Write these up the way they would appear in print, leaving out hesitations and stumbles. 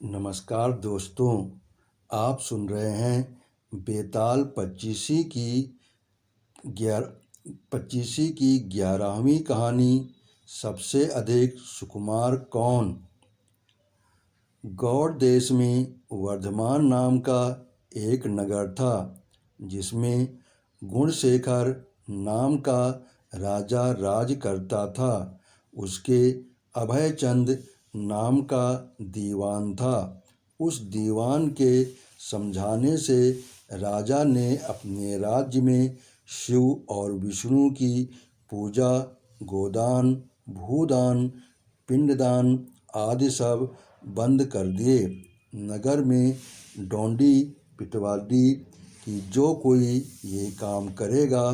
नमस्कार दोस्तों, आप सुन रहे हैं बेताल पच्चीसी की 11वीं कहानी सबसे अधिक सुकुमार कौन। गौड़ देश में वर्धमान नाम का एक नगर था जिसमें गुणशेखर नाम का राजा राज करता था। उसके अभयचंद नाम का दीवान था। उस दीवान के समझाने से राजा ने अपने राज्य में शिव और विष्णु की पूजा, गोदान, भूदान, पिंडदान आदि सब बंद कर दिए। नगर में डोंडी पिटवा दी कि जो कोई ये काम करेगा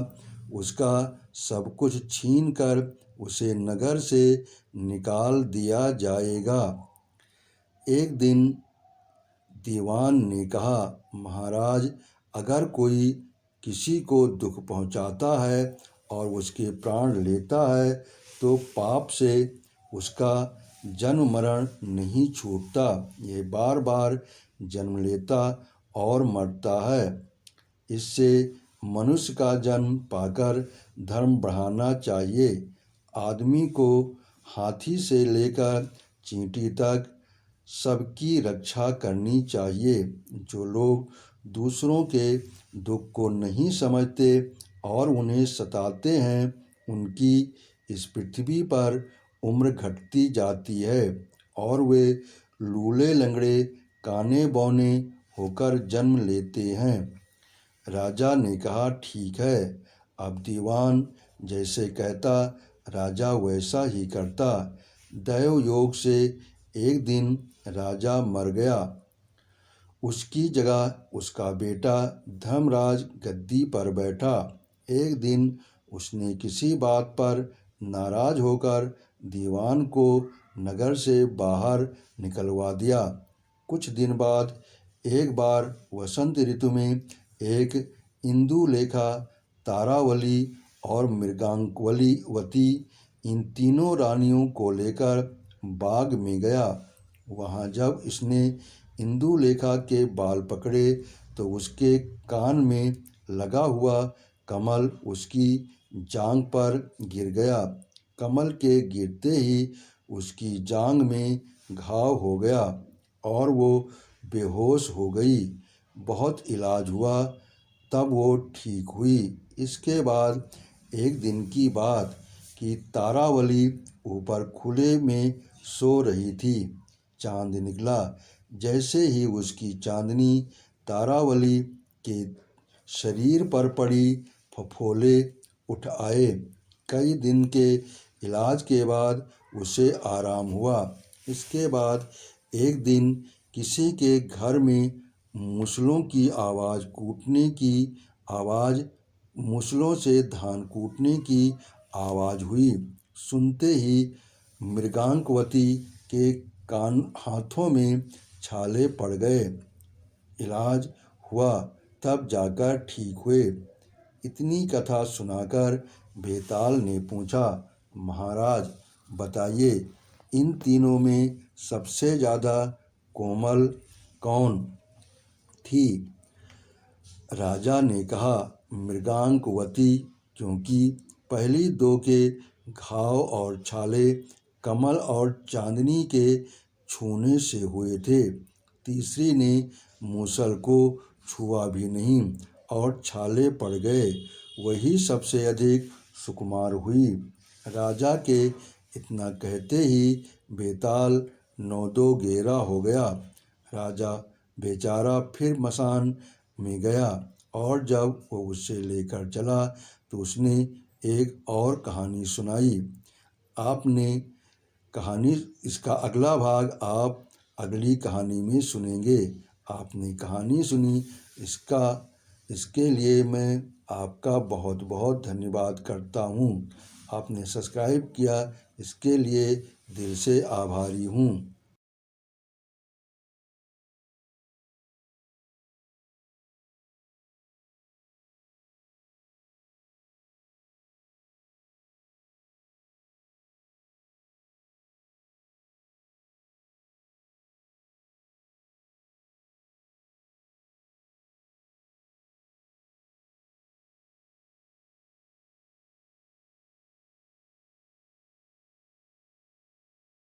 उसका सब कुछ छीन कर उसे नगर से निकाल दिया जाएगा। एक दिन दीवान ने कहा, महाराज, अगर कोई किसी को दुख पहुंचाता है और उसके प्राण लेता है तो पाप से उसका जन्म मरण नहीं छूटता, ये बार बार जन्म लेता और मरता है। इससे मनुष्य का जन्म पाकर धर्म बढ़ाना चाहिए। आदमी को हाथी से लेकर चींटी तक सबकी रक्षा करनी चाहिए। जो लोग दूसरों के दुख को नहीं समझते और उन्हें सताते हैं, उनकी इस पृथ्वी पर उम्र घटती जाती है और वे लूले लंगड़े काने बौने होकर जन्म लेते हैं। राजा ने कहा, ठीक है। अब दीवान जैसे कहता राजा वैसा ही करता। दैव योग से एक दिन राजा मर गया। उसकी जगह उसका बेटा धर्मराज गद्दी पर बैठा। एक दिन उसने किसी बात पर नाराज होकर दीवान को नगर से बाहर निकलवा दिया। कुछ दिन बाद एक बार वसंत ऋतु में एक इंदुलेखा, तारावली और मृगांकवती इन तीनों रानियों को लेकर बाग में गया। वहाँ जब इसने इंदुलेखा के बाल पकड़े तो उसके कान में लगा हुआ कमल उसकी जांघ पर गिर गया। कमल के गिरते ही उसकी जांघ में घाव हो गया और वो बेहोश हो गई। बहुत इलाज हुआ तब वो ठीक हुई। इसके बाद एक दिन की बात कि तारावली ऊपर खुले में सो रही थी। चांद निकला। जैसे ही उसकी चांदनी तारावली के शरीर पर पड़ी, फफोले उठ आए। कई दिन के इलाज के बाद उसे आराम हुआ। इसके बाद एक दिन किसी के घर में मुसलों की आवाज़, कूटने की आवाज़, मुसलों से धान कूटने की आवाज़ हुई। सुनते ही मृगांकवती के हाथों में छाले पड़ गए। इलाज हुआ तब जाकर ठीक हुए। इतनी कथा सुनाकर बेताल ने पूछा, महाराज बताइए, इन तीनों में सबसे ज़्यादा कोमल कौन थी। राजा ने कहा, मृगांकवती, क्योंकि पहली दो के घाव और छाले कमल और चांदनी के छूने से हुए थे। तीसरी ने मूसल को छुआ भी नहीं और छाले पड़ गए, वही सबसे अधिक सुकुमार हुई। राजा के इतना कहते ही बेताल नौदो गेरा हो गया। राजा बेचारा फिर मसान में गया और जब वो उसे लेकर चला तो उसने एक और कहानी सुनाई। आपने कहानी, इसका अगला भाग आप अगली कहानी में सुनेंगे। आपने कहानी सुनी, इसके लिए मैं आपका बहुत बहुत धन्यवाद करता हूँ। आपने सब्सक्राइब किया, इसके लिए दिल से आभारी हूँ।